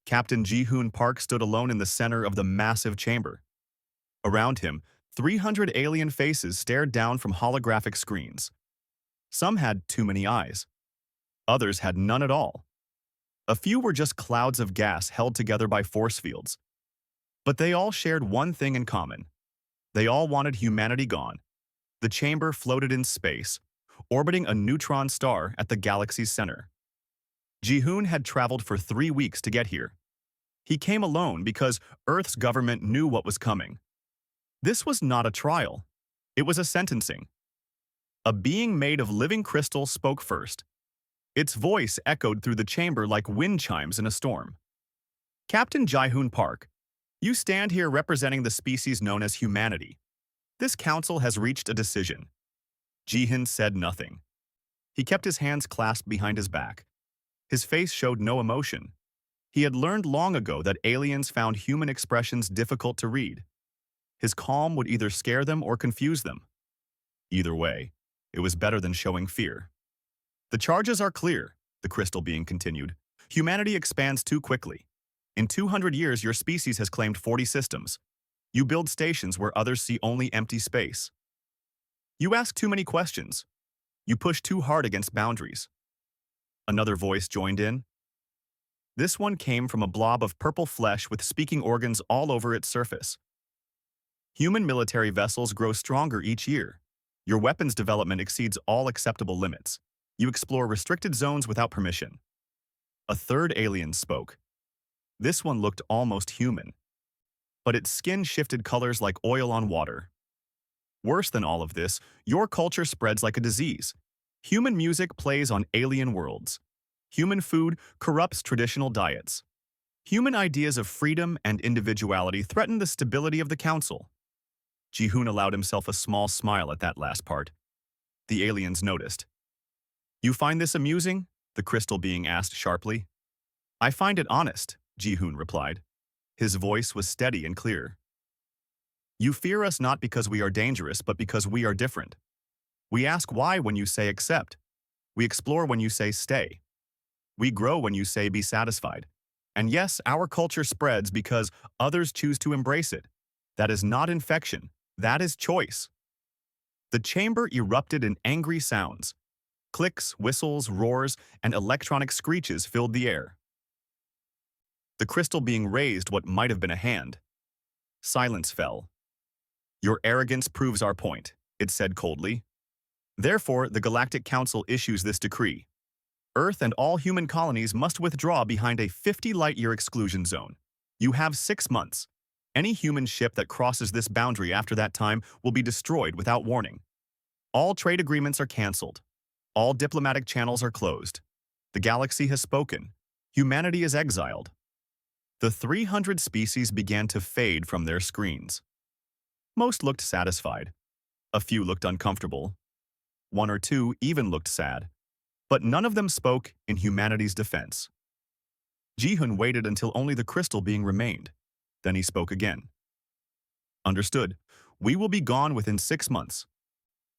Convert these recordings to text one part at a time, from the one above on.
Captain Ji-hoon Park stood alone in the center of the massive chamber. Around him, 300 alien faces stared down from holographic screens. Some had too many eyes. Others had none at all. A few were just clouds of gas held together by force fields. But they all shared one thing in common. They all wanted humanity gone. The chamber floated in space, orbiting a neutron star at the galaxy's center. Ji-hoon had traveled for 3 weeks to get here. He came alone because Earth's government knew what was coming. This was not a trial. It was a sentencing. A being made of living crystal spoke first. Its voice echoed through the chamber like wind chimes in a storm. Captain Ji-hoon Park, you stand here representing the species known as humanity. This council has reached a decision. Ji-hoon said nothing. He kept his hands clasped behind his back. His face showed no emotion. He had learned long ago that aliens found human expressions difficult to read. His calm would either scare them or confuse them. Either way, it was better than showing fear. The charges are clear, the crystal being continued. Humanity expands too quickly. In 200 years, your species has claimed 40 systems. You build stations where others see only empty space. You ask too many questions. You push too hard against boundaries. Another voice joined in. This one came from a blob of purple flesh with speaking organs all over its surface. Human military vessels grow stronger each year. Your weapons development exceeds all acceptable limits. You explore restricted zones without permission. A third alien spoke. This one looked almost human. But its skin shifted colors like oil on water. Worse than all of this, your culture spreads like a disease. Human music plays on alien worlds. Human food corrupts traditional diets. Human ideas of freedom and individuality threaten the stability of the council. Ji-hoon allowed himself a small smile at that last part. The aliens noticed. You find this amusing? The crystal being asked sharply. I find it honest, Ji-hoon replied. His voice was steady and clear. You fear us not because we are dangerous, but because we are different. We ask why when you say accept. We explore when you say stay. We grow when you say be satisfied. And yes, our culture spreads because others choose to embrace it. That is not infection. That is choice. The chamber erupted in angry sounds. Clicks, whistles, roars, and electronic screeches filled the air. The crystal being raised what might have been a hand. Silence fell. Your arrogance proves our point, it said coldly. Therefore, the Galactic Council issues this decree. Earth and all human colonies must withdraw behind a 50-light-year exclusion zone. You have 6 months. Any human ship that crosses this boundary after that time will be destroyed without warning. All trade agreements are canceled. All diplomatic channels are closed. The galaxy has spoken. Humanity is exiled. The 300 species began to fade from their screens. Most looked satisfied. A few looked uncomfortable. 1 or 2 even looked sad. But none of them spoke in humanity's defense. Ji-hoon waited until only the crystal being remained. Then he spoke again. Understood. We will be gone within 6 months.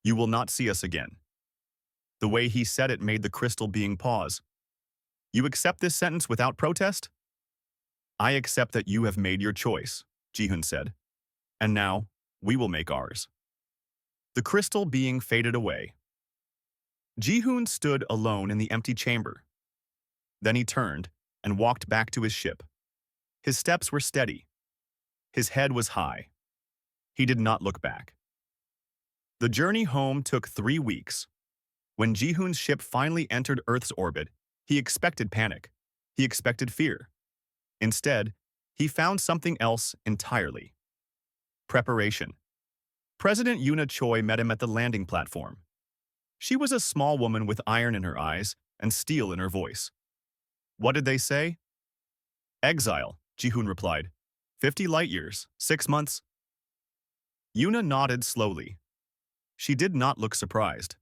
You will not see us again. The way he said it made the crystal being pause. You accept this sentence without protest? I accept that you have made your choice, Ji-hoon said. And now, we will make ours. The crystal being faded away. Ji-hoon stood alone in the empty chamber. Then he turned and walked back to his ship. His steps were steady. His head was high. He did not look back. The journey home took 3 weeks. When Ji-hoon's ship finally entered Earth's orbit, he expected panic. He expected fear. Instead, he found something else entirely. Preparation. President Yoona Choi met him at the landing platform. She was a small woman with iron in her eyes and steel in her voice. What did they say? Exile, Ji-hoon replied. 50 light years, 6 months. Yoona nodded slowly. She did not look surprised.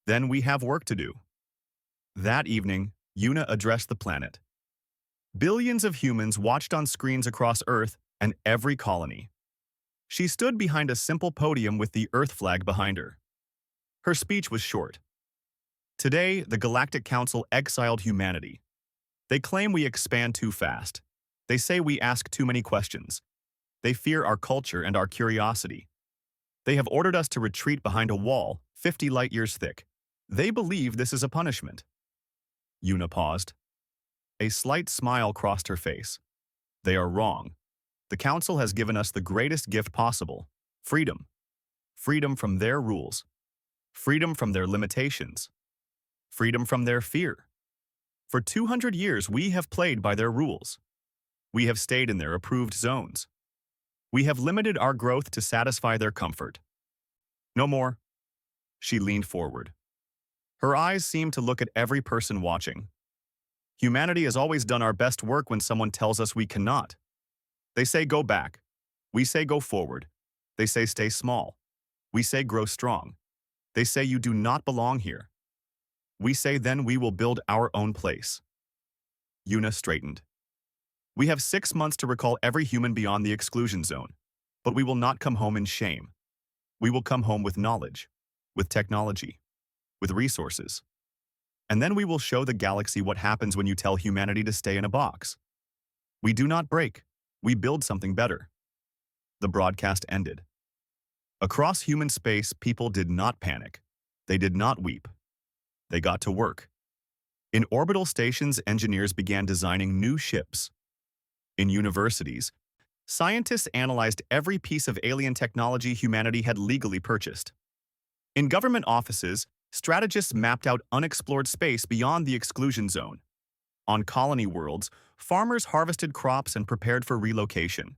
Then we have work to do. That evening, Yoona addressed the planet. Billions of humans watched on screens across Earth and every colony. She stood behind a simple podium with the Earth flag behind her. Her speech was short. Today, the Galactic Council exiled humanity. They claim we expand too fast. They say we ask too many questions. They fear our culture and our curiosity. They have ordered us to retreat behind a wall 50 light years thick. They believe this is a punishment. Yuna paused. A slight smile crossed her face. They are wrong. The Council has given us the greatest gift possible: freedom. Freedom from their rules. Freedom from their limitations. Freedom from their fear. For 200 years, we have played by their rules. We have stayed in their approved zones. We have limited our growth to satisfy their comfort. No more. She leaned forward. Her eyes seemed to look at every person watching. Humanity has always done our best work when someone tells us we cannot. They say go back. We say go forward. They say stay small. We say grow strong. They say you do not belong here. We say then we will build our own place. Yuna straightened. We have 6 months to recall every human beyond the exclusion zone, but we will not come home in shame. We will come home with knowledge, with technology, with resources. And then we will show the galaxy what happens when you tell humanity to stay in a box. We do not break. We build something better. The broadcast ended. Across human space, people did not panic. They did not weep. They got to work. In orbital stations, engineers began designing new ships. In universities, scientists analyzed every piece of alien technology humanity had legally purchased. In government offices, strategists mapped out unexplored space beyond the exclusion zone. On colony worlds, farmers harvested crops and prepared for relocation.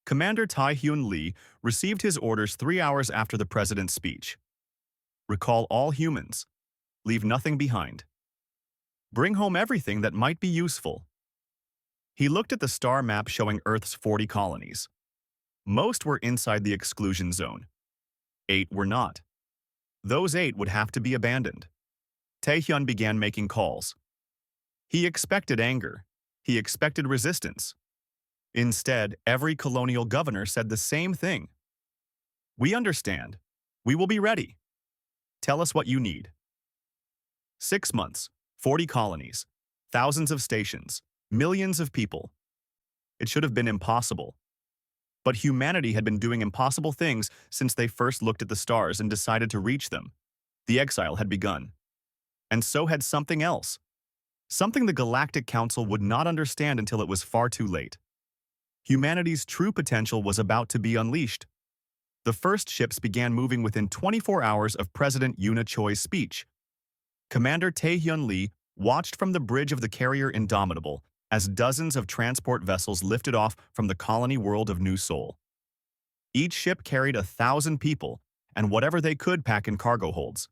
Commander Tae-hyun Lee received his orders 3 hours after the president's speech. Recall all humans. Leave nothing behind. Bring home everything that might be useful. He looked at the star map showing Earth's 40 colonies. Most were inside the exclusion zone. 8 were not. Those 8 would have to be abandoned. Tae-hyun began making calls. He expected anger. He expected resistance. Instead, every colonial governor said the same thing. We understand. We will be ready. Tell us what you need. 6 months, 40 colonies, thousands of stations, millions of people. It should have been impossible. But humanity had been doing impossible things since they first looked at the stars and decided to reach them. The exile had begun. And so had something else. Something the Galactic Council would not understand until it was far too late. Humanity's true potential was about to be unleashed. The first ships began moving within 24 hours of President Yoon Choi's speech. Commander Tae-hyun Lee watched from the bridge of the carrier Indomitable as dozens of transport vessels lifted off from the colony world of New Seoul. Each ship carried 1,000 people and whatever they could pack in cargo holds.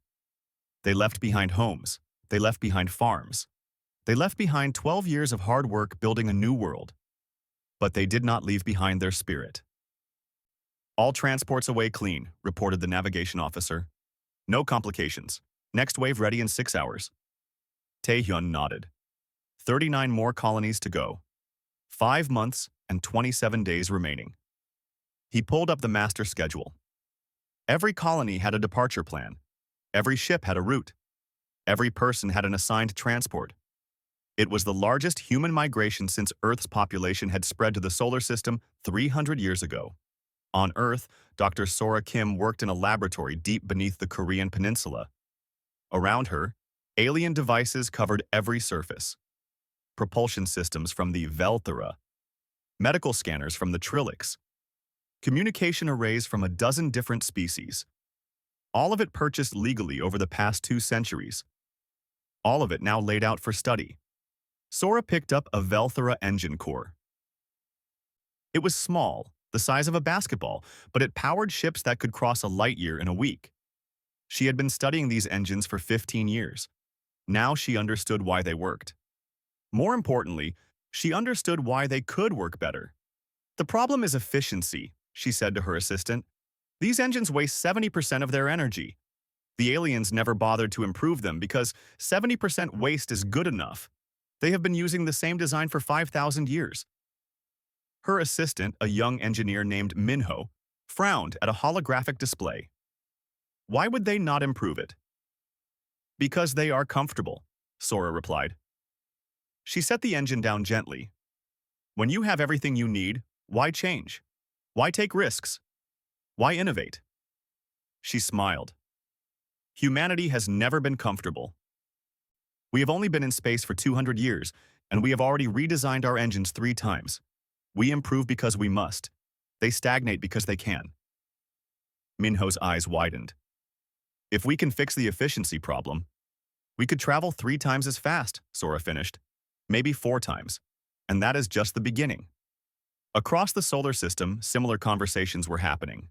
They left behind homes. They left behind farms. They left behind 12 years of hard work building a new world. But they did not leave behind their spirit. All transports away clean, reported the navigation officer. No complications. Next wave ready in 6 hours. Tae-hyun nodded. 39 more colonies to go. 5 months and 27 days remaining. He pulled up the master schedule. Every colony had a departure plan. Every ship had a route. Every person had an assigned transport. It was the largest human migration since Earth's population had spread to the solar system 300 years ago. On Earth, Dr. Sora Kim worked in a laboratory deep beneath the Korean peninsula. Around her, alien devices covered every surface. Propulsion systems from the Velthera, medical scanners from the Trilix, communication arrays from a dozen different species. All of it purchased legally over the past 2 centuries. All of it now laid out for study. Sora picked up a Velthera engine core. It was small, the size of a basketball, but it powered ships that could cross a light year in a week. She had been studying these engines for 15 years. Now she understood why they worked. More importantly, she understood why they could work better. The problem is efficiency, she said to her assistant. These engines waste 70% of their energy. The aliens never bothered to improve them because 70% waste is good enough. They have been using the same design for 5,000 years. Her assistant, a young engineer named Minho, frowned at a holographic display. Why would they not improve it? Because they are comfortable, Sora replied. She set the engine down gently. When you have everything you need, why change? Why take risks? Why innovate? She smiled. Humanity has never been comfortable. We have only been in space for 200 years, and we have already redesigned our engines 3 times. We improve because we must. They stagnate because they can. Minho's eyes widened. If we can fix the efficiency problem, we could travel 3 times as fast, Sora finished. Maybe 4 times. And that is just the beginning. Across the solar system, similar conversations were happening.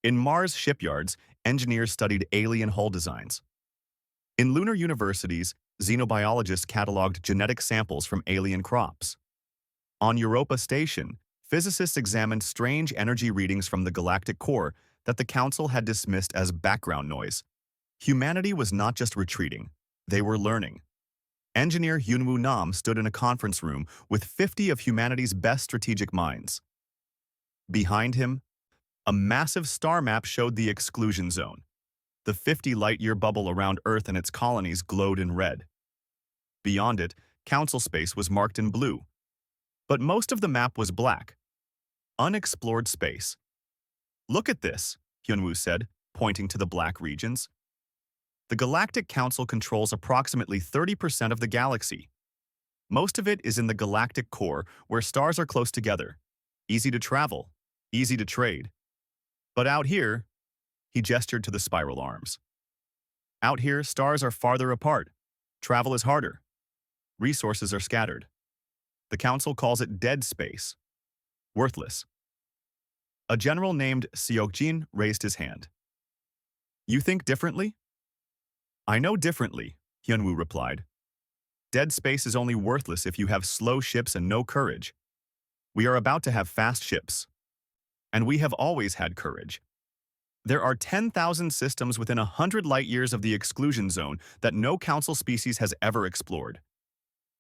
In Mars shipyards, engineers studied alien hull designs. In lunar universities, xenobiologists cataloged genetic samples from alien crops. On Europa Station, physicists examined strange energy readings from the galactic core that the Council had dismissed as background noise. Humanity was not just retreating, they were learning. Engineer Hyunwoo Nam stood in a conference room with 50 of humanity's best strategic minds. Behind him, a massive star map showed the exclusion zone. The 50-light-year bubble around Earth and its colonies glowed in red. Beyond it, Council space was marked in blue. But most of the map was black. Unexplored space. Look at this, Hyunwoo said, pointing to the black regions. The Galactic Council controls approximately 30% of the galaxy. Most of it is in the galactic core, where stars are close together. Easy to travel, easy to trade. But out here, he gestured to the spiral arms. Out here, stars are farther apart. Travel is harder. Resources are scattered. The Council calls it dead space. Worthless. A general named Seokjin raised his hand. You think differently? I know differently, Hyunwoo replied. Dead space is only worthless if you have slow ships and no courage. We are about to have fast ships. And we have always had courage. There are 10,000 systems within 100 light-years of the exclusion zone that no Council species has ever explored.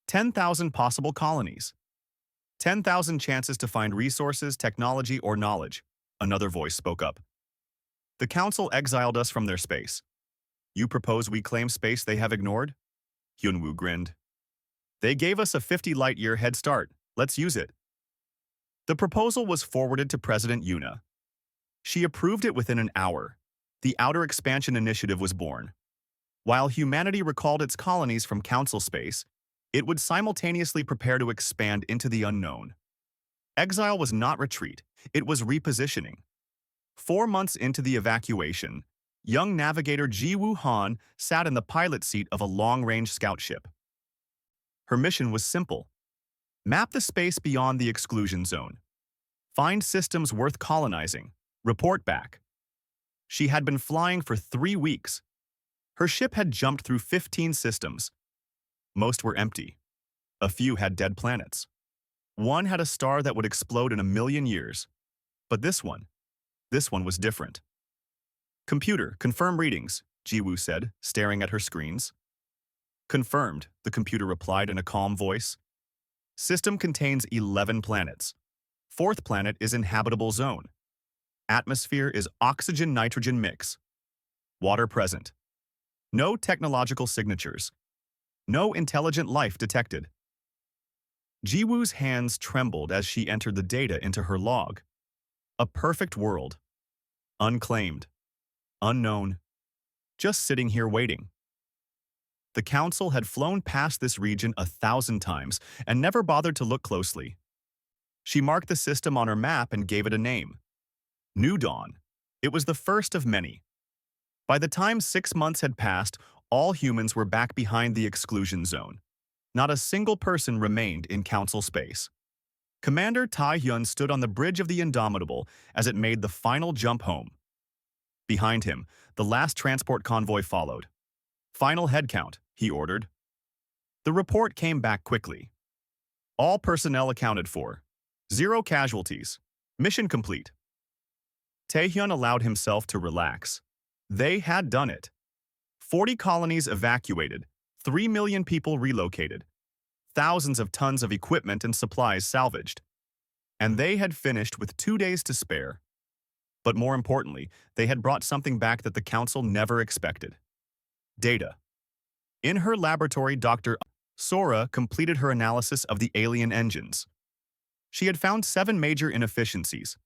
10,000 possible colonies. 10,000 chances to find resources, technology, or knowledge, another voice spoke up. The Council exiled us from their space. You propose we claim space they have ignored? Hyunwoo grinned. They gave us a 50-light-year head start. Let's use it. The proposal was forwarded to President Yuna. She approved it within an hour. The Outer Expansion Initiative was born. While humanity recalled its colonies from Council space, it would simultaneously prepare to expand into the unknown. Exile was not retreat, it was repositioning. 4 months into the evacuation, young navigator Ji-woo Han sat in the pilot seat of a long-range scout ship. Her mission was simple. Map the space beyond the exclusion zone. Find systems worth colonizing. Report back. She had been flying for 3 weeks. Her ship had jumped through 15 systems. Most were empty. A few had dead planets. One had a star that would explode in 1,000,000 years. But this one was different. Computer, confirm readings, Ji-woo said, staring at her screens. Confirmed, the computer replied in a calm voice. System contains 11 planets. 4th planet is inhabitable zone. Atmosphere is oxygen-nitrogen mix. Water present. No technological signatures. No intelligent life detected. Ji-woo's hands trembled as she entered the data into her log. A perfect world. Unclaimed. Unknown. Just sitting here waiting. The Council had flown past this region 1,000 times and never bothered to look closely. She marked the system on her map and gave it a name. New Dawn. It was the first of many. By the time 6 months had passed, all humans were back behind the exclusion zone. Not a single person remained in Council space. Commander Tai-hyun stood on the bridge of the Indomitable as it made the final jump home. Behind him, the last transport convoy followed. Final head count, he ordered. The report came back quickly. All personnel accounted for. 0 casualties. Mission complete. Taehyun allowed himself to relax. They had done it. 40 colonies evacuated, 3 million people relocated, thousands of tons of equipment and supplies salvaged. And they had finished with 2 days to spare. But more importantly, they had brought something back that the Council never expected. Data. In her laboratory, Dr. Sora completed her analysis of the alien engines. She had found 7 major inefficiencies.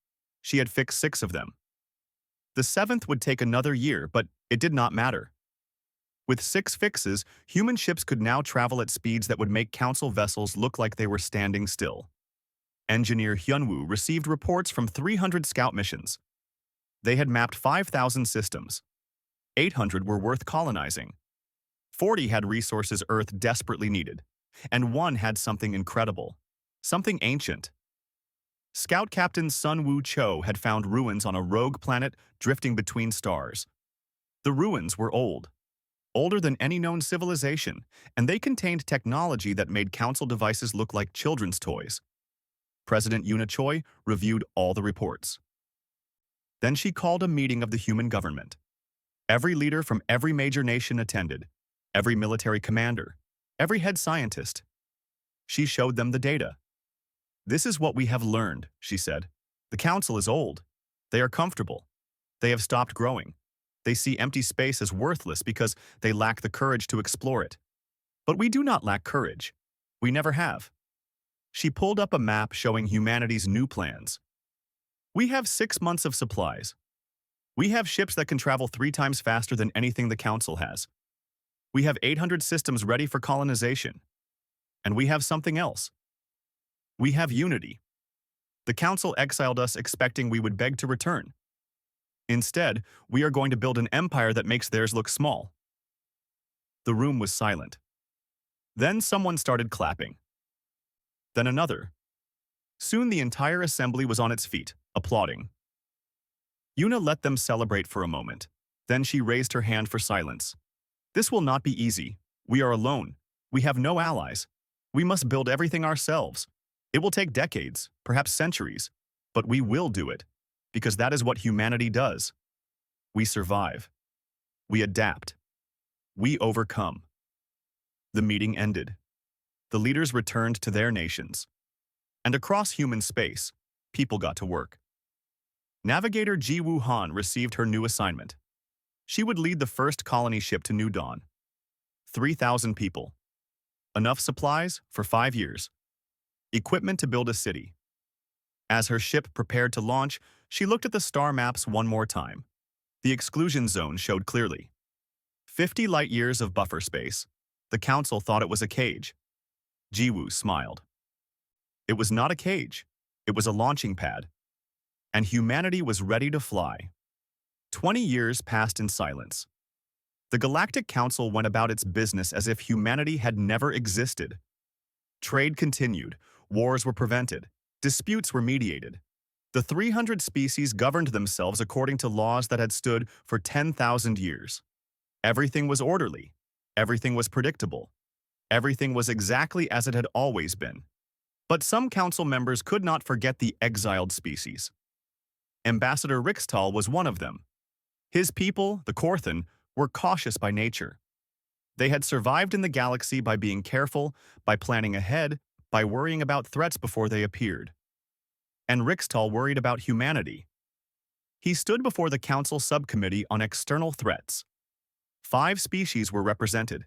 She had fixed 6 of them. The 7th would take another year, but it did not matter. With 6 fixes, human ships could now travel at speeds that would make Council vessels look like they were standing still. Engineer Hyunwoo received reports from 300 scout missions. They had mapped 5,000 systems. 800 were worth colonizing. 40 had resources Earth desperately needed, and 1 had something incredible, something ancient. Scout Captain Sun Woo Cho had found ruins on a rogue planet drifting between stars. The ruins were old, older than any known civilization, and they contained technology that made Council devices look like children's toys. President Yoona Choi reviewed all the reports. Then she called a meeting of the human government. Every leader from every major nation attended, every military commander, every head scientist. She showed them the data. "This is what we have learned," she said. "The Council is old. They are comfortable. They have stopped growing. They see empty space as worthless because they lack the courage to explore it. But we do not lack courage. We never have." She pulled up a map showing humanity's new plans. "We have 6 months of supplies. We have ships that can travel 3 times faster than anything the Council has. We have 800 systems ready for colonization. And we have something else. We have unity. The Council exiled us expecting we would beg to return. Instead, we are going to build an empire that makes theirs look small." The room was silent. Then someone started clapping. Then another. Soon the entire assembly was on its feet, applauding. Yoona let them celebrate for a moment. Then she raised her hand for silence. "This will not be easy. We are alone. We have no allies. We must build everything ourselves. It will take decades, perhaps centuries, but we will do it, because that is what humanity does. We survive. We adapt. We overcome." The meeting ended. The leaders returned to their nations. And across human space, people got to work. Navigator Ji Woo Han received her new assignment. She would lead the first colony ship to New Dawn. 3,000 people. Enough supplies for 5 years. Equipment to build a city. As her ship prepared to launch, she looked at the star maps one more time. The exclusion zone showed clearly. 50 light-years of buffer space. The Council thought it was a cage. Jiwoo smiled. It was not a cage. It was a launching pad. And humanity was ready to fly. 20 years passed in silence. The Galactic Council went about its business as if humanity had never existed. Trade continued. Wars were prevented. Disputes were mediated. The 300 species governed themselves according to laws that had stood for 10,000 years. Everything was orderly. Everything was predictable. Everything was exactly as it had always been. But some council members could not forget the exiled species. Ambassador Rixtal was one of them. His people, the Korthan, were cautious by nature. They had survived in the galaxy by being careful, by planning ahead, by worrying about threats before they appeared. And Rixtal worried about humanity. He stood before the Council Subcommittee on External Threats. 5 species were represented.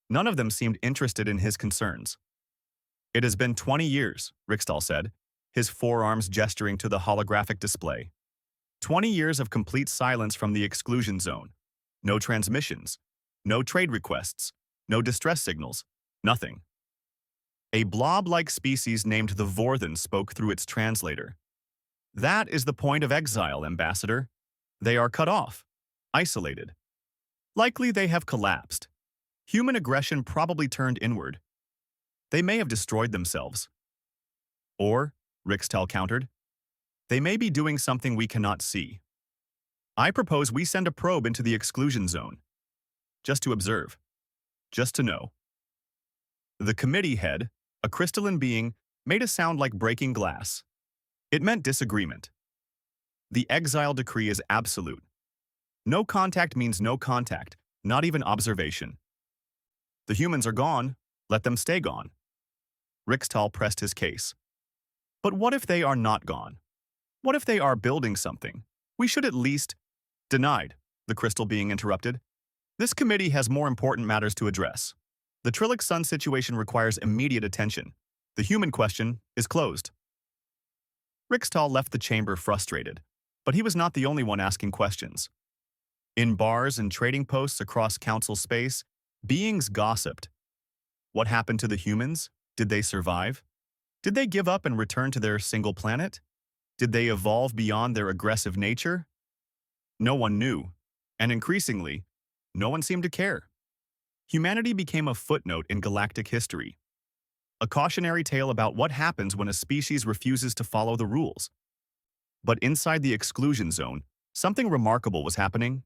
None of them seemed interested in his concerns. "It has been 20 years, Rixtal said, his forearms gesturing to the holographic display. 20 years of complete silence from the exclusion zone. No transmissions, no trade requests, no distress signals, nothing. A blob-like species named the Vorthan spoke through its translator. "That is the point of exile, Ambassador. They are cut off, isolated. Likely they have collapsed. Human aggression probably turned inward. They may have destroyed themselves. Or," Rixtal countered, "they may be doing something we cannot see. I propose we send a probe into the exclusion zone. Just to observe. Just to know." The committee head, a crystalline being, made a sound like breaking glass. It meant disagreement. The exile decree is absolute. No contact means no contact, not even observation. The humans are gone, let them stay gone. Rixtal pressed his case. "But what if they are not gone? What if they are building something? We should at least—" "Denied," the crystal being interrupted. "This committee has more important matters to address. The Trillic Sun situation requires immediate attention. The human question is closed. Rixtal left the chamber frustrated, but he was not the only one asking questions. In bars and trading posts across council space, beings gossiped. What happened to the humans? Did they survive? Did they give up and return to their single planet? Did they evolve beyond their aggressive nature? No one knew, and increasingly, no one seemed to care. Humanity became a footnote in galactic history, a cautionary tale about what happens when a species refuses to follow the rules. But inside the exclusion zone, something remarkable was happening.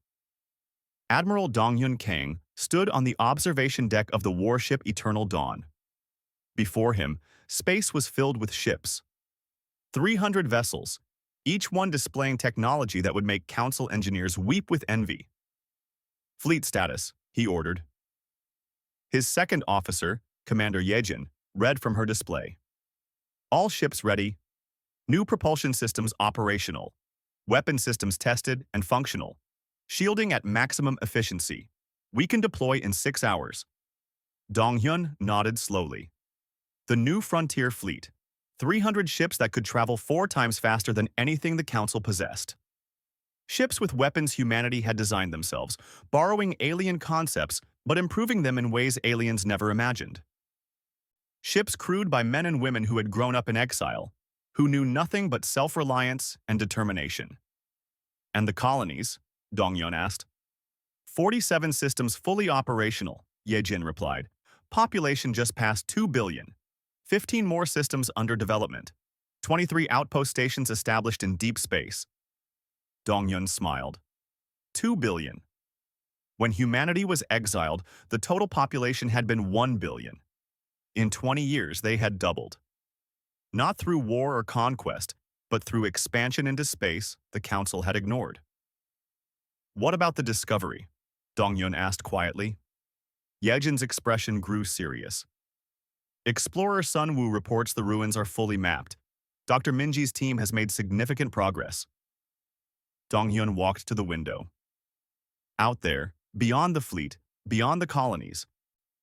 Admiral Dongyun Kang stood on the observation deck of the warship Eternal Dawn. Before him, space was filled with ships. 300 vessels, each one displaying technology that would make council engineers weep with envy. Fleet status, he ordered. His second officer, Commander Yejin, read from her display. All ships ready. New propulsion systems operational. Weapon systems tested and functional. Shielding at maximum efficiency. We can deploy in 6 hours. Donghyun nodded slowly. The new frontier fleet. 300 ships that could travel 4 times faster than anything the Council possessed. Ships with weapons humanity had designed themselves, borrowing alien concepts but improving them in ways aliens never imagined. Ships crewed by men and women who had grown up in exile, who knew nothing but self-reliance and determination. And the colonies? Dongyun asked. 47 systems fully operational, Yejin replied. Population just past 2 billion. 15 more systems under development. 23 outpost stations established in deep space. Dongyun smiled. 2 billion. When humanity was exiled, the total population had been 1 billion. In 20 years, they had doubled. Not through war or conquest, but through expansion into space the Council had ignored. What about the discovery? Dongyun asked quietly. Yejin's expression grew serious. Explorer Sun Wu reports the ruins are fully mapped. Dr. Minji's team has made significant progress. Dongyun walked to the window. Out there, beyond the fleet, beyond the colonies,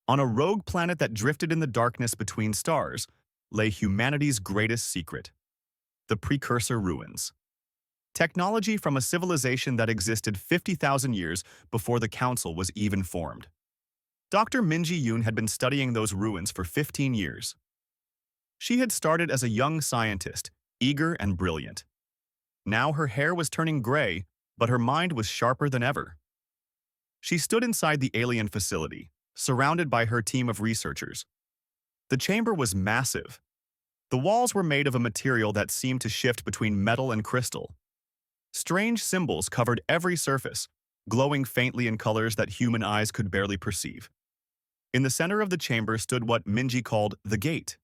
on a rogue planet that drifted in the darkness between stars, lay humanity's greatest secret: the precursor ruins. Technology from a civilization that existed 50,000 years before the Council was even formed. Dr. Minji Yoon had been studying those ruins for 15 years. She had started as a young scientist, eager and brilliant. Now her hair was turning gray, but her mind was sharper than ever. She stood inside the alien facility, surrounded by her team of researchers. The chamber was massive. The walls were made of a material that seemed to shift between metal and crystal. Strange symbols covered every surface, glowing faintly in colors that human eyes could barely perceive. In the center of the chamber stood what Minji called the gate.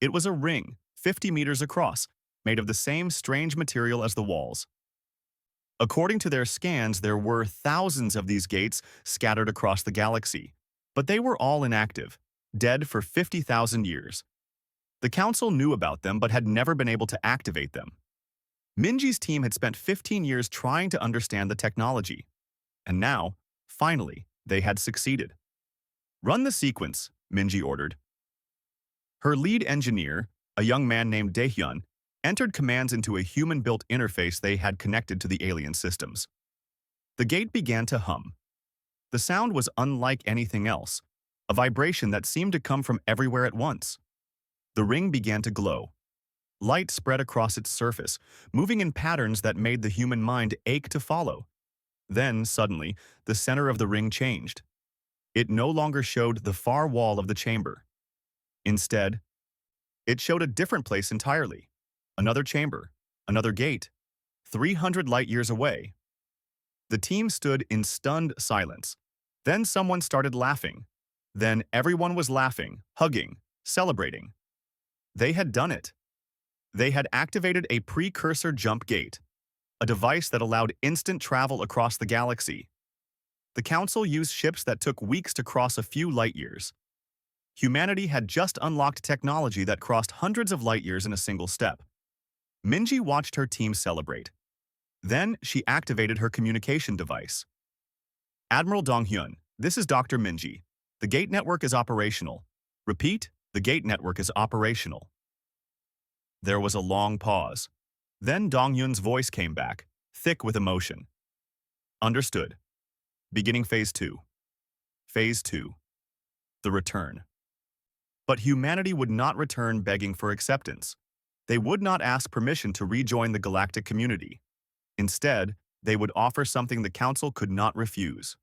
It was a ring, 50 meters across, made of the same strange material as the walls. According to their scans, there were thousands of these gates scattered across the galaxy, but they were all inactive, dead for 50,000 years. The Council knew about them but had never been able to activate them. Minji's team had spent 15 years trying to understand the technology, and now, finally, they had succeeded. Run the sequence, Minji ordered. Her lead engineer, a young man named Daehyun, entered commands into a human-built interface they had connected to the alien systems. The gate began to hum. The sound was unlike anything else, a vibration that seemed to come from everywhere at once. The ring began to glow. Light spread across its surface, moving in patterns that made the human mind ache to follow. Then, suddenly, the center of the ring changed. It no longer showed the far wall of the chamber. Instead, it showed a different place entirely. Another chamber, another gate, 300 light-years away. The team stood in stunned silence. Then someone started laughing. Then everyone was laughing, hugging, celebrating. They had done it. They had activated a precursor jump gate, a device that allowed instant travel across the galaxy. The Council used ships that took weeks to cross a few light-years. Humanity had just unlocked technology that crossed hundreds of light-years in a single step. Minji watched her team celebrate. Then she activated her communication device. Admiral Donghyun, this is Dr. Minji. The gate network is operational. Repeat, the gate network is operational. There was a long pause. Then Dong Yun's voice came back, thick with emotion. Understood. Beginning Phase 2. Phase 2. The return. But humanity would not return begging for acceptance. They would not ask permission to rejoin the galactic community. Instead, they would offer something the Council could not refuse.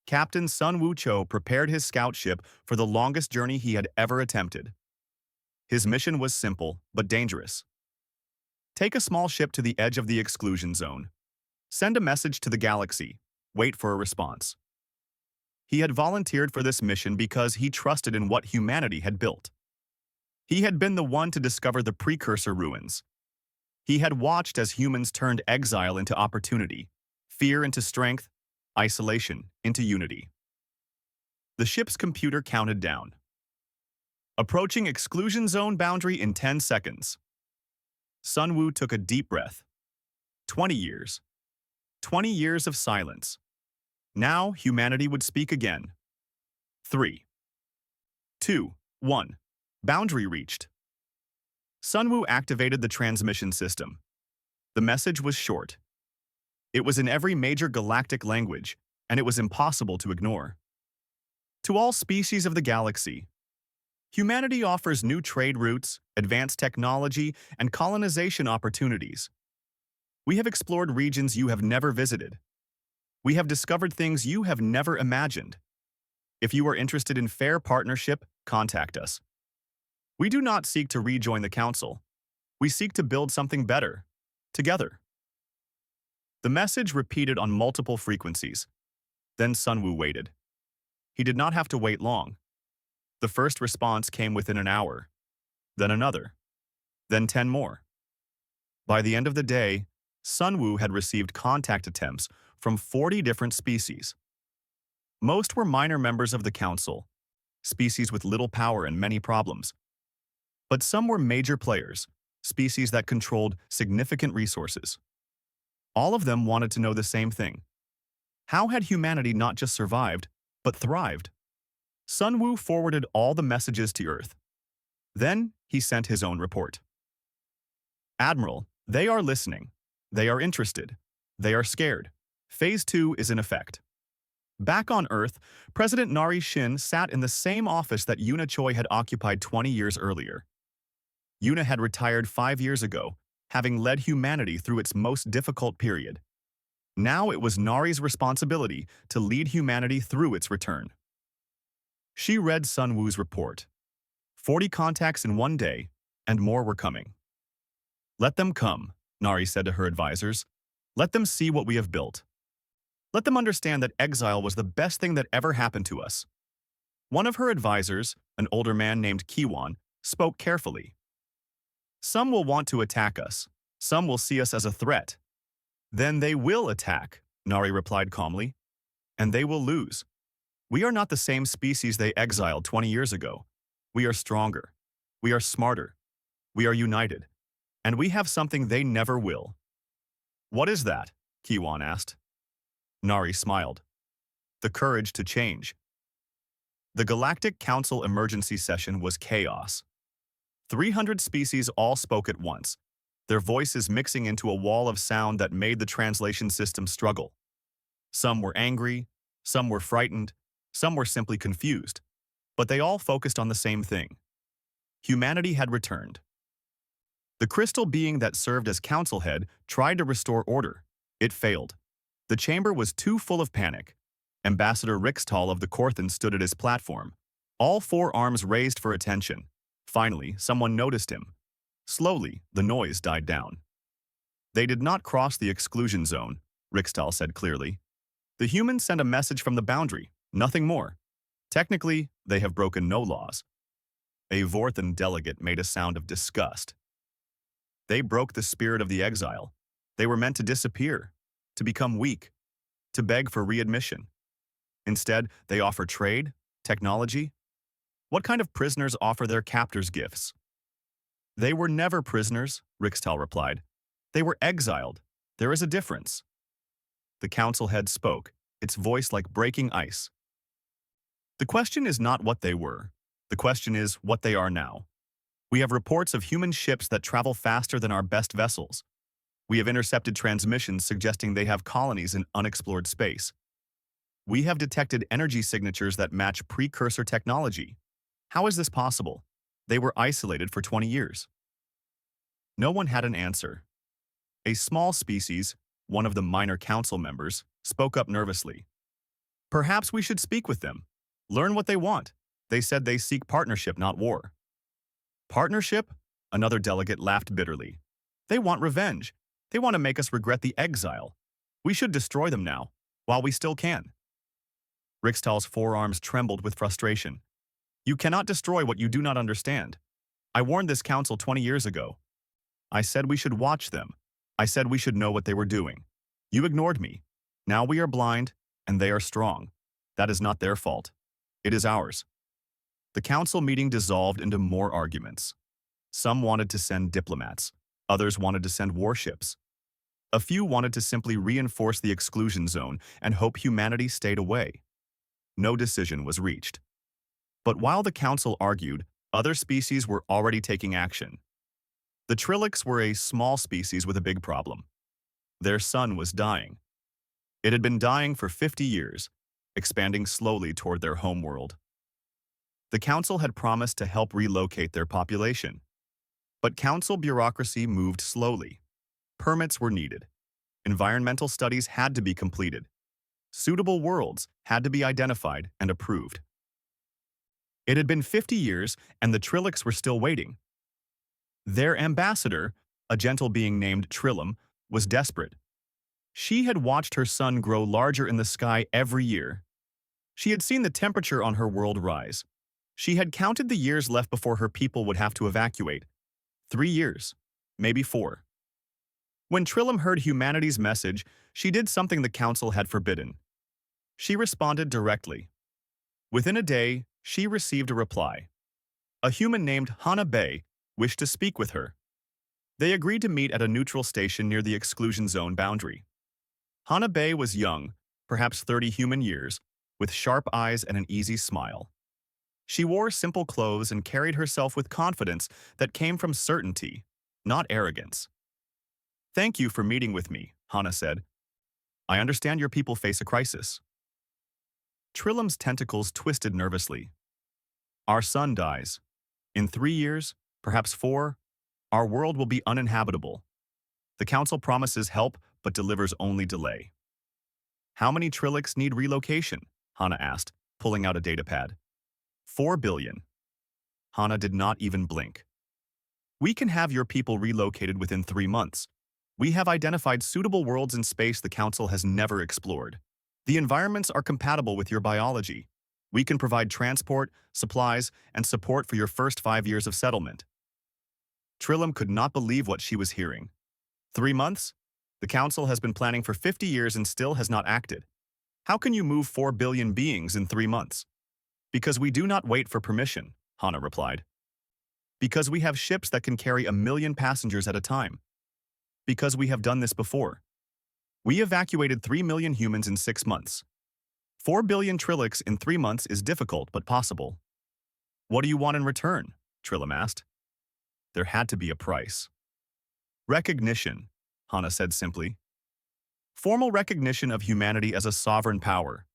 Captain Sun Woo-cho prepared his scout ship for the longest journey he had ever attempted. His mission was simple, but dangerous. Take a small ship to the edge of the exclusion zone. Send a message to the galaxy. Wait for a response. He had volunteered for this mission because he trusted in what humanity had built. He had been the one to discover the precursor ruins. He had watched as humans turned exile into opportunity, fear into strength, isolation into unity. The ship's computer counted down. Approaching exclusion zone boundary in 10 seconds. Sun Woo took a deep breath. 20 years. 20 years of silence. Now humanity would speak again. 3, 2, 1. Boundary reached. Sun Woo activated the transmission system. The message was short. It was in every major galactic language, and it was impossible to ignore. To all species of the galaxy, humanity offers new trade routes, advanced technology, and colonization opportunities. We have explored regions you have never visited. We have discovered things you have never imagined. If you are interested in fair partnership, contact us. We do not seek to rejoin the Council. We seek to build something better, together. The message repeated on multiple frequencies. Then Sun Woo waited. He did not have to wait long. The first response came within an hour, then another, then 10 more. By the end of the day, Sun Woo had received contact attempts from 40 different species. Most were minor members of the Council, species with little power and many problems. But some were major players, species that controlled significant resources. All of them wanted to know the same thing. How had humanity not just survived, but thrived? Sun Woo forwarded all the messages to Earth. Then he sent his own report. Admiral, they are listening. They are interested. They are scared. Phase 2 is in effect. Back on Earth, President Narration sat in the same office that Yuna Choi had occupied 20 years earlier. Yuna had retired 5 years ago, having led humanity through its most difficult period. Now it was Nari's responsibility to lead humanity through its return. She read Sun Woo's report. 40 contacts in one day, and more were coming. Let them come, Nari said to her advisors. Let them see what we have built. Let them understand that exile was the best thing that ever happened to us. One of her advisors, an older man named Kiwon, spoke carefully. Some will want to attack us. Some will see us as a threat. Then they will attack, Nari replied calmly. And they will lose. We are not the same species they exiled 20 years ago. We are stronger. We are smarter. We are united. And we have something they never will. What is that? Kiwon asked. Nari smiled. The courage to change. The Galactic Council emergency session was chaos. 300 species all spoke at once, their voices mixing into a wall of sound that made the translation system struggle. Some were angry, some were frightened, some were simply confused, but they all focused on the same thing. Humanity had returned. The crystal being that served as council head tried to restore order. It failed. The chamber was too full of panic. Ambassador Rixtal of the Korthan stood at his platform, all 4 arms raised for attention. Finally, someone noticed him. Slowly, the noise died down. They did not cross the exclusion zone, Rixtal said clearly. The humans sent a message from the boundary, nothing more. Technically, they have broken no laws. A Vorthan delegate made a sound of disgust. They broke the spirit of the exile. They were meant to disappear, to become weak, to beg for readmission. Instead, they offer trade, technology. What kind of prisoners offer their captors gifts? They were never prisoners, Rixtal replied. They were exiled. There is a difference. The council head spoke, its voice like breaking ice. The question is not what they were. The question is what they are now. We have reports of human ships that travel faster than our best vessels. We have intercepted transmissions suggesting they have colonies in unexplored space. We have detected energy signatures that match precursor technology. How is this possible? They were isolated for 20 years. No one had an answer. A small species, one of the minor council members, spoke up nervously. Perhaps we should speak with them. Learn what they want. They said they seek partnership, not war. Partnership? Another delegate laughed bitterly. They want revenge. They want to make us regret the exile. We should destroy them now, while we still can. Rixtal's forearms trembled with frustration. You cannot destroy what you do not understand. I warned this council 20 years ago. I said we should watch them. I said we should know what they were doing. You ignored me. Now we are blind, and they are strong. That is not their fault. It is ours. The council meeting dissolved into more arguments. Some wanted to send diplomats. Others wanted to send warships. A few wanted to simply reinforce the exclusion zone and hope humanity stayed away. No decision was reached. But while the council argued, other species were already taking action. The Trillics were a small species with a big problem. Their sun was dying. It had been dying for 50 years, expanding slowly toward their homeworld. The council had promised to help relocate their population. But council bureaucracy moved slowly. Permits were needed. Environmental studies had to be completed. Suitable worlds had to be identified and approved. It had been 50 years, and the Trillics were still waiting. Their ambassador, a gentle being named Trilum, was desperate. She had watched her sun grow larger in the sky every year. She had seen the temperature on her world rise. She had counted the years left before her people would have to evacuate. 3 years, maybe 4. When Trilum heard humanity's message, she did something the council had forbidden. She responded directly. Within a day, she received a reply. A human named Hana Bay wished to speak with her. They agreed to meet at a neutral station near the exclusion zone boundary. Hana Bay was young, perhaps 30 human years, with sharp eyes and an easy smile. She wore simple clothes and carried herself with confidence that came from certainty, not arrogance. Thank you for meeting with me, Hana said. I understand your people face a crisis. Trilum's tentacles twisted nervously. Our sun dies. In 3 years, perhaps 4, our world will be uninhabitable. The council promises help but delivers only delay. How many Trillics need relocation? Hana asked, pulling out a datapad. 4 billion. Hana did not even blink. We can have your people relocated within 3 months. We have identified suitable worlds in space the council has never explored. The environments are compatible with your biology. We can provide transport, supplies, and support for your first 5 years of settlement. Trilum could not believe what she was hearing. 3 months? The council has been planning for 50 years and still has not acted. How can you move 4 billion beings in 3 months? Because we do not wait for permission, Hana replied. Because we have ships that can carry 1 million passengers at a time. Because we have done this before. We evacuated 3 million humans in 6 months. 4 billion Trillics in 3 months is difficult but possible. What do you want in return? Trilum asked. There had to be a price. Recognition, Hana said simply. Formal recognition of humanity as a sovereign power.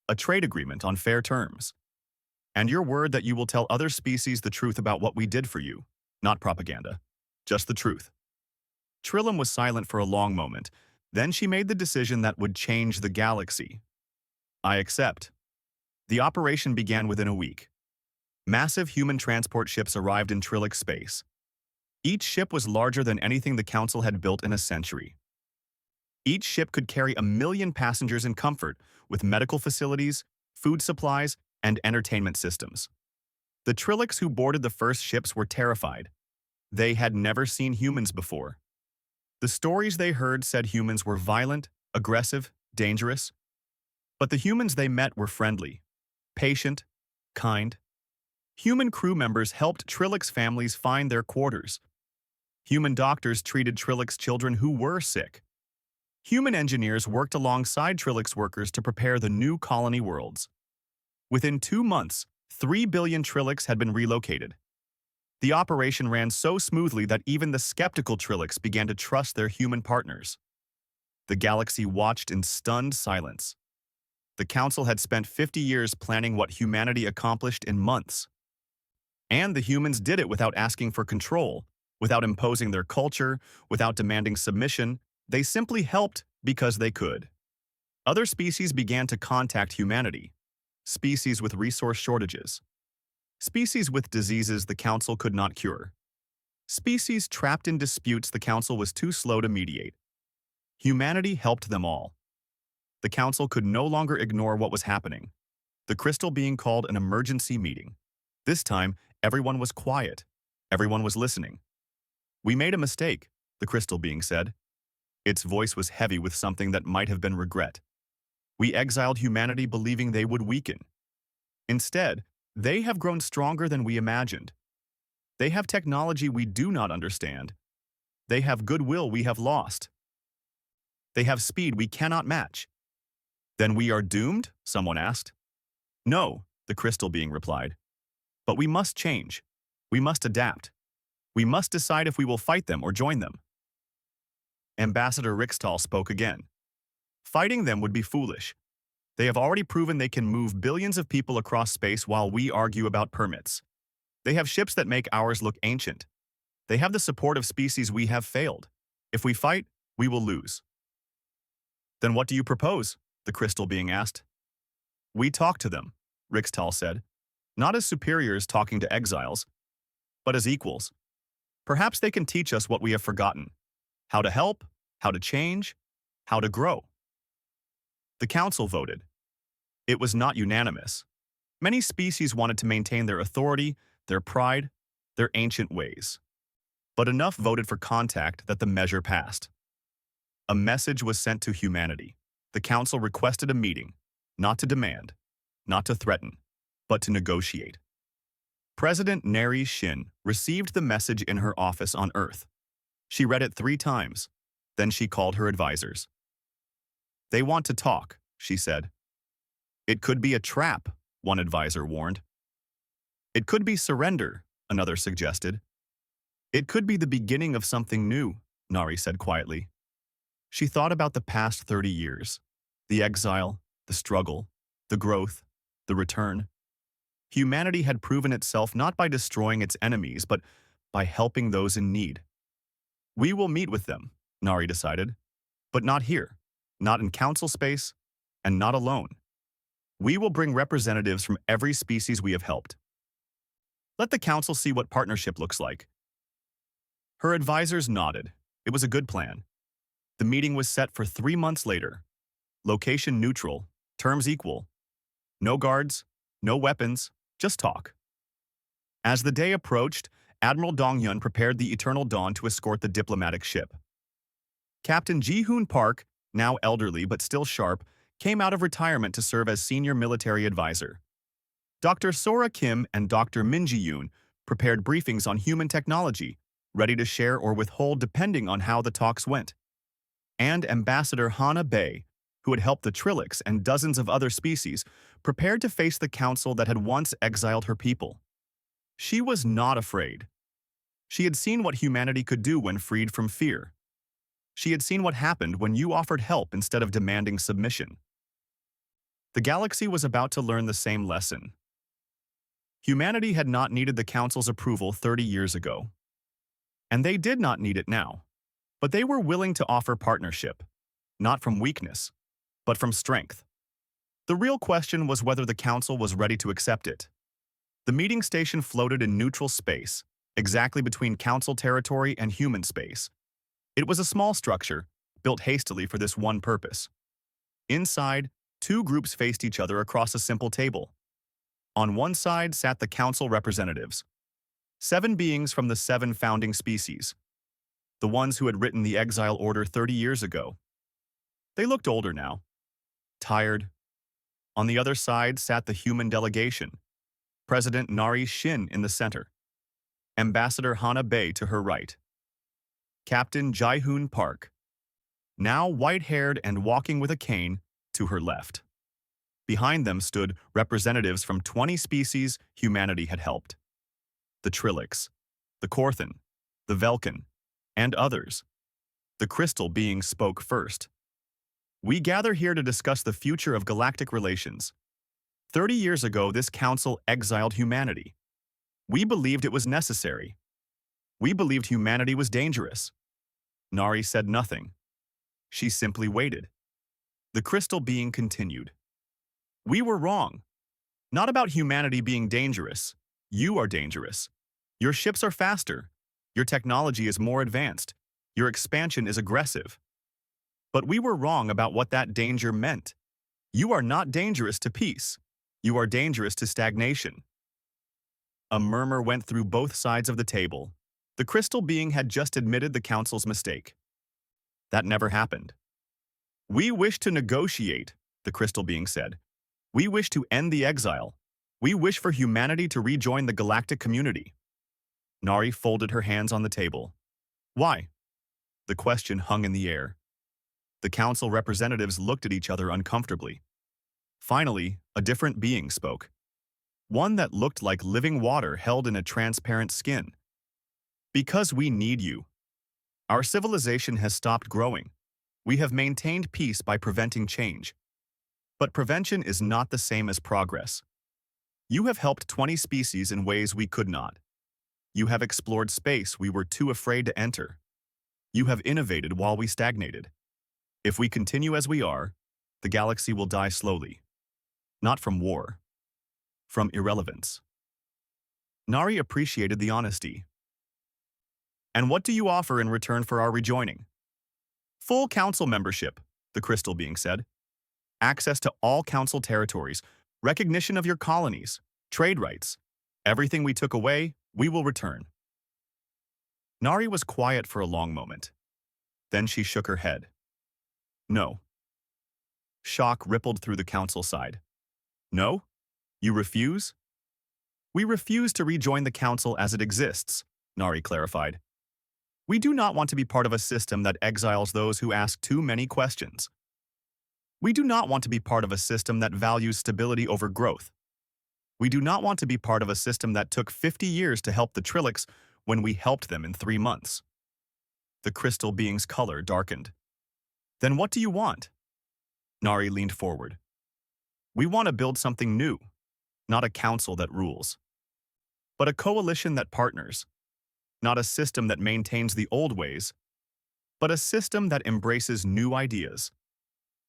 A trade agreement on fair terms. And your word that you will tell other species the truth about what we did for you. Not propaganda. Just the truth. Trilum was silent for a long moment. Then she made the decision that would change the galaxy. I accept. The operation began within a week. Massive human transport ships arrived in Trillic space. Each ship was larger than anything the Council had built in a century. Each ship could carry 1 million passengers in comfort, with medical facilities, food supplies, and entertainment systems. The Trillics who boarded the first ships were terrified. They had never seen humans before. The stories they heard said humans were violent, aggressive, dangerous. But the humans they met were friendly, patient, kind. Human crew members helped Trillic's families find their quarters. Human doctors treated Trillic's children who were sick. Human engineers worked alongside Trillic's workers to prepare the new colony worlds. Within 2 months, 3 billion Trillics had been relocated. The operation ran so smoothly that even the skeptical Trillics began to trust their human partners. The galaxy watched in stunned silence. The Council had spent 50 years planning what humanity accomplished in months. And the humans did it without asking for control, without imposing their culture, without demanding submission. They simply helped because they could. Other species began to contact humanity. Species with resource shortages. Species with diseases the Council could not cure. Species trapped in disputes the Council was too slow to mediate. Humanity helped them all. The Council could no longer ignore what was happening. The crystal being called an emergency meeting. This time, everyone was quiet. Everyone was listening. "We made a mistake," the crystal being said. Its voice was heavy with something that might have been regret. "We exiled humanity believing they would weaken. Instead, they have grown stronger than we imagined. They have technology we do not understand. They have goodwill we have lost. They have speed we cannot match." "Then we are doomed?" someone asked. "No," the crystal being replied. "But we must change. We must adapt. We must decide if we will fight them or join them." Ambassador Rixtal spoke again. "Fighting them would be foolish. They have already proven they can move billions of people across space while we argue about permits. They have ships that make ours look ancient. They have the support of species we have failed. If we fight, we will lose." "Then what do you propose?" the crystal being asked. "We talk to them," Rixtal said. "Not as superiors talking to exiles, but as equals. Perhaps they can teach us what we have forgotten. How to help, how to change, how to grow." The Council voted. It was not unanimous. Many species wanted to maintain their authority, their pride, their ancient ways. But enough voted for contact that the measure passed. A message was sent to humanity. The Council requested a meeting, not to demand, not to threaten, but to negotiate. President Narration received the message in her office on Earth. She read it 3 times. Then she called her advisors. "They want to talk," she said. "It could be a trap," one advisor warned. "It could be surrender," another suggested. "It could be the beginning of something new," Nari said quietly. She thought about the past 30 years. The exile, the struggle, the growth, the return. Humanity had proven itself not by destroying its enemies, but by helping those in need. "We will meet with them," Nari decided. "But not here, not in council space, and not alone. We will bring representatives from every species we have helped. Let the council see what partnership looks like." Her advisors nodded. It was a good plan. The meeting was set for 3 months later. Location neutral, terms equal. No guards, no weapons, just talk. As the day approached, Admiral Dongyun prepared the Eternal Dawn to escort the diplomatic ship. Captain Ji-hoon Park, now elderly but still sharp, came out of retirement to serve as senior military advisor. Dr. Sora Kim and Dr. Min Ji-yoon prepared briefings on human technology, ready to share or withhold depending on how the talks went. And Ambassador Hana Bae, who had helped the Trillics and dozens of other species, prepared to face the council that had once exiled her people. She was not afraid. She had seen what humanity could do when freed from fear. She had seen what happened when you offered help instead of demanding submission. The galaxy was about to learn the same lesson. Humanity had not needed the council's approval 30 years ago. And they did not need it now. But they were willing to offer partnership, not from weakness, but from strength. The real question was whether the council was ready to accept it. The meeting station floated in neutral space, exactly between council territory and human space. It was a small structure, built hastily for this one purpose. Inside, 2 groups faced each other across a simple table. On one side sat the council representatives, 7 beings from the 7 founding species, the ones who had written the exile order 30 years ago. They looked older now, tired. On the other side sat the human delegation, President Nari Shin in the center, Ambassador Hana Bae to her right, Captain Ji-hoon Park, now white-haired and walking with a cane, to her left. Behind them stood representatives from 20 species humanity had helped. The Trilix, the Korthan, the Velkin, and others. The crystal being spoke first. We gather here to discuss the future of galactic relations. 30 years ago, this council exiled humanity. We believed it was necessary. We believed humanity was dangerous. Nari said nothing. She simply waited. The crystal being continued. We were wrong. Not about humanity being dangerous. You are dangerous. Your ships are faster. Your technology is more advanced. Your expansion is aggressive. But we were wrong about what that danger meant. You are not dangerous to peace. You are dangerous to stagnation. A murmur went through both sides of the table. The crystal being had just admitted the council's mistake. That never happened. We wish to negotiate, the crystal being said. We wish to end the exile. We wish for humanity to rejoin the galactic community. Nari folded her hands on the table. Why? The question hung in the air. The council representatives looked at each other uncomfortably. Finally, a different being spoke. One that looked like living water held in a transparent skin. Because we need you. Our civilization has stopped growing. We have maintained peace by preventing change. But prevention is not the same as progress. You have helped 20 species in ways we could not. You have explored space we were too afraid to enter. You have innovated while we stagnated. If we continue as we are, the galaxy will die slowly. Not from war. From irrelevance. Nari appreciated the honesty. And what do you offer in return for our rejoining? Full council membership, the crystal being said. Access to all council territories, recognition of your colonies, trade rights. Everything we took away, we will return. Nari was quiet for a long moment. Then she shook her head. No. Shock rippled through the council side. No? You refuse? We refuse to rejoin the council as it exists, Nari clarified. We do not want to be part of a system that exiles those who ask too many questions. We do not want to be part of a system that values stability over growth. We do not want to be part of a system that took 50 years to help the Trilix when we helped them in 3 months. The crystal being's color darkened. Then what do you want? Nari leaned forward. We want to build something new, not a council that rules, but a coalition that partners, not a system that maintains the old ways, but a system that embraces new ideas,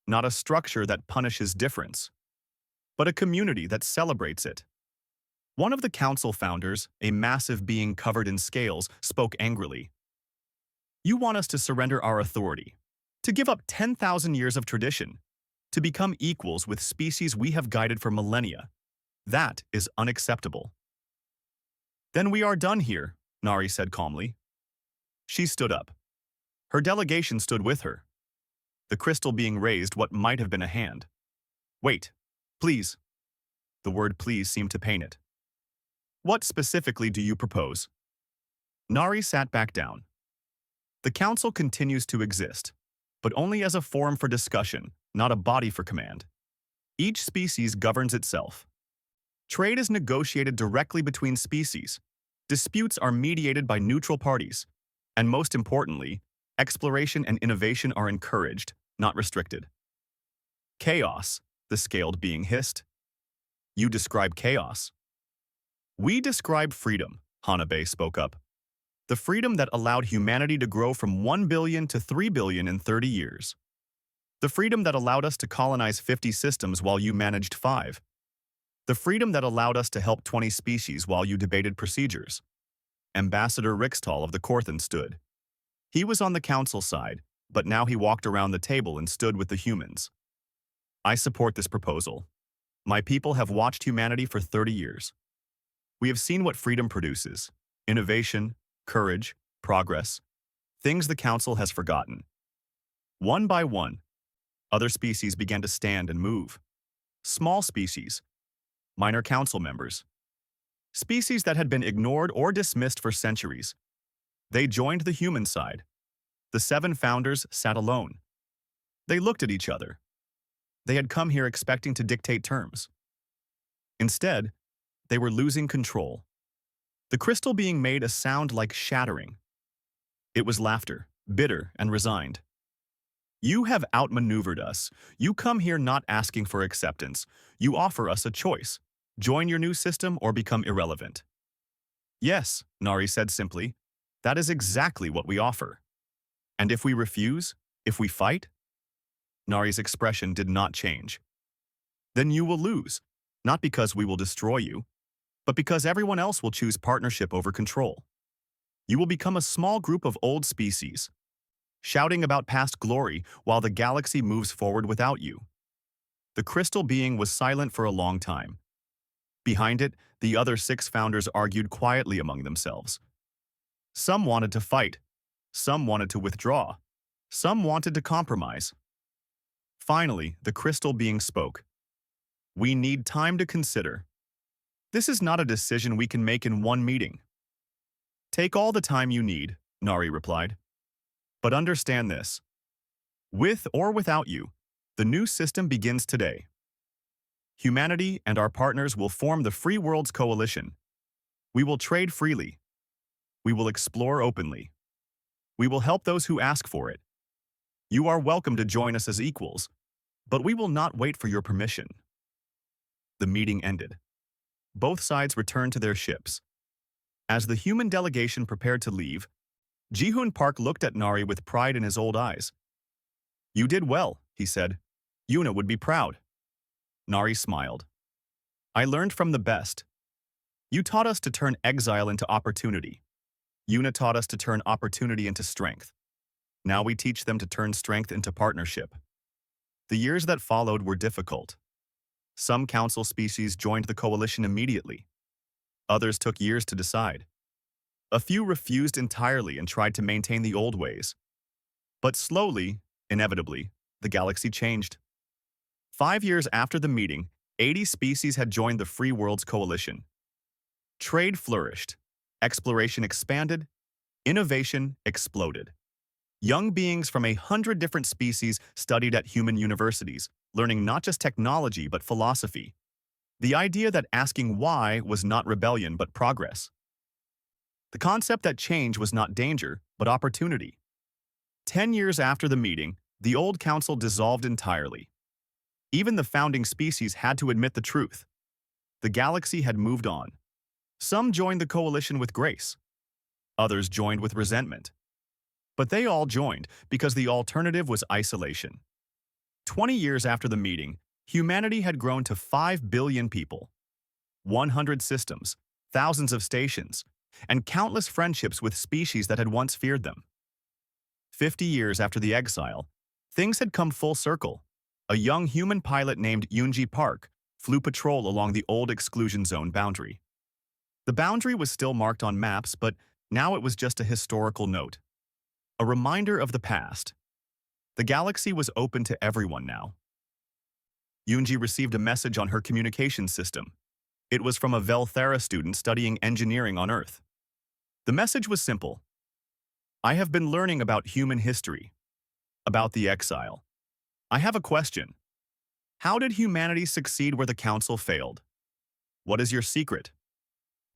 not a structure that punishes difference, but a community that celebrates it. One of the council founders, a massive being covered in scales, spoke angrily. You want us to surrender our authority, to give up 10,000 years of tradition, to become equals with species we have guided for millennia. That is unacceptable. Then we are done here, Nari said calmly. She stood up. Her delegation stood with her. The crystal being raised what might have been a hand. Wait, please. The word please seemed to pain it. What specifically do you propose? Nari sat back down. The council continues to exist, but only as a forum for discussion, not a body for command. Each species governs itself. Trade is negotiated directly between species. Disputes are mediated by neutral parties. And most importantly, exploration and innovation are encouraged, not restricted. Chaos, the scaled being hissed. You describe chaos. We describe freedom, Hanabe spoke up. The freedom that allowed humanity to grow from 1 billion to 3 billion in 30 years. The freedom that allowed us to colonize 50 systems while you managed 5. The freedom that allowed us to help 20 species while you debated procedures. Ambassador Rixtal of the Korthan stood. He was on the council side, but now he walked around the table and stood with the humans. I support this proposal. My people have watched humanity for 30 years. We have seen what freedom produces. Innovation, courage, progress. Things the council has forgotten. One by one, other species began to stand and move. Small species. Minor council members. Species that had been ignored or dismissed for centuries. They joined the human side. The 7 founders sat alone. They looked at each other. They had come here expecting to dictate terms. Instead, they were losing control. The crystal being made a sound like shattering. It was laughter, bitter and resigned. You have outmaneuvered us. You come here not asking for acceptance. You offer us a choice. Join your new system or become irrelevant. Yes, Nari said simply. That is exactly what we offer. And if we refuse, if we fight? Nari's expression did not change. Then you will lose, not because we will destroy you, but because everyone else will choose partnership over control. You will become a small group of old species, shouting about past glory while the galaxy moves forward without you. The crystal being was silent for a long time. Behind it, the other 6 founders argued quietly among themselves. Some wanted to fight, some wanted to withdraw, some wanted to compromise. Finally, the crystal being spoke. We need time to consider. This is not a decision we can make in one meeting. Take all the time you need, Nari replied. But understand this. With or without you, the new system begins today. Humanity and our partners will form the Free Worlds Coalition. We will trade freely. We will explore openly. We will help those who ask for it. You are welcome to join us as equals, but we will not wait for your permission. The meeting ended. Both sides returned to their ships. As the human delegation prepared to leave, Ji-hoon Park looked at Nari with pride in his old eyes. You did well, he said. Yuna would be proud. Nari smiled. I learned from the best. You taught us to turn exile into opportunity. Yuna taught us to turn opportunity into strength. Now we teach them to turn strength into partnership. The years that followed were difficult. Some council species joined the coalition immediately. Others took years to decide. A few refused entirely and tried to maintain the old ways. But slowly, inevitably, the galaxy changed. 5 years after the meeting, 80 species had joined the Free Worlds Coalition. Trade flourished, exploration expanded, innovation exploded. Young beings from 100 different species studied at human universities, learning not just technology but philosophy. The idea that asking why was not rebellion but progress. The concept that change was not danger but opportunity. 10 years after the meeting, the old council dissolved entirely. Even the founding species had to admit the truth. The galaxy had moved on. Some joined the coalition with grace. Others joined with resentment. But they all joined because the alternative was isolation. 20 years after the meeting, humanity had grown to 5 billion people, 100 systems, thousands of stations, and countless friendships with species that had once feared them. 50 years after the exile, things had come full circle. A young human pilot named Yoonji Park flew patrol along the old exclusion zone boundary. The boundary was still marked on maps, but now it was just a historical note. A reminder of the past. The galaxy was open to everyone now. Yoonji received a message on her communication system. It was from a Velthera student studying engineering on Earth. The message was simple. I have been learning about human history, about the exile. I have a question. How did humanity succeed where the council failed? What is your secret?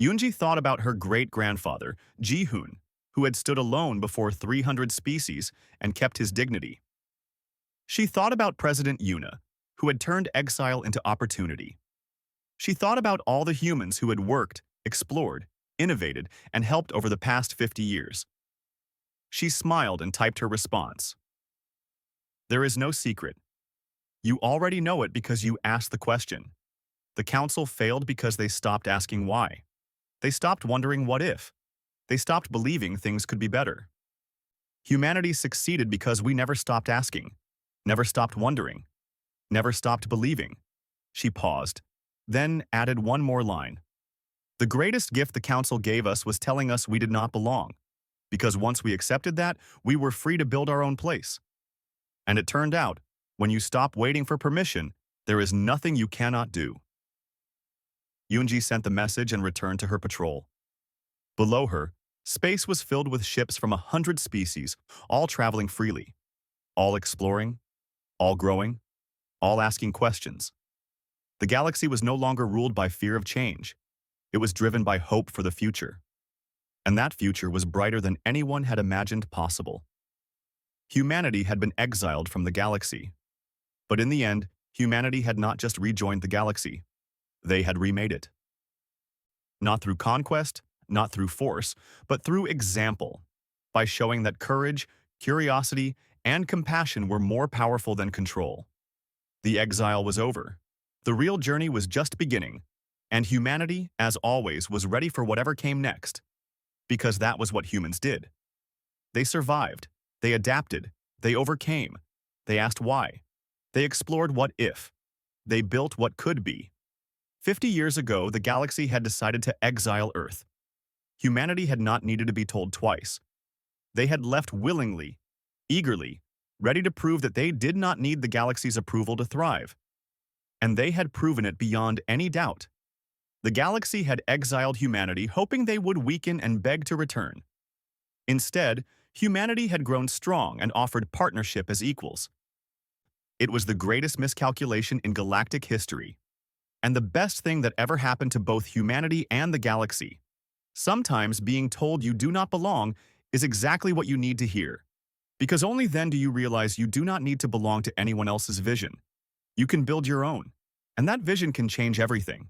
Yoonji thought about her great-grandfather, Ji-hoon, who had stood alone before 300 species and kept his dignity. She thought about President Yuna, who had turned exile into opportunity. She thought about all the humans who had worked, explored, innovated, and helped over the past 50 years. She smiled and typed her response. There is no secret. You already know it because you asked the question. The council failed because they stopped asking why. They stopped wondering what if. They stopped believing things could be better. Humanity succeeded because we never stopped asking, never stopped wondering, never stopped believing. She paused, then added one more line. The greatest gift the council gave us was telling us we did not belong, because once we accepted that, we were free to build our own place. And it turned out, when you stop waiting for permission, there is nothing you cannot do. Yoonji sent the message and returned to her patrol. Below her, space was filled with ships from 100 species, all traveling freely, all exploring, all growing, all asking questions. The galaxy was no longer ruled by fear of change. It was driven by hope for the future. And that future was brighter than anyone had imagined possible. Humanity had been exiled from the galaxy. But in the end, humanity had not just rejoined the galaxy. They had remade it. Not through conquest, not through force, but through example, by showing that courage, curiosity, and compassion were more powerful than control. The exile was over. The real journey was just beginning, and humanity, as always, was ready for whatever came next, because that was what humans did. They survived, they adapted, they overcame, they asked why, they explored what if, they built what could be. 50 years ago, the galaxy had decided to exile Earth. Humanity had not needed to be told twice. They had left willingly, eagerly, ready to prove that they did not need the galaxy's approval to thrive. And they had proven it beyond any doubt. The galaxy had exiled humanity, hoping they would weaken and beg to return. Instead, humanity had grown strong and offered partnership as equals. It was the greatest miscalculation in galactic history, and the best thing that ever happened to both humanity and the galaxy. Sometimes being told you do not belong is exactly what you need to hear, because only then do you realize you do not need to belong to anyone else's vision. You can build your own, and that vision can change everything.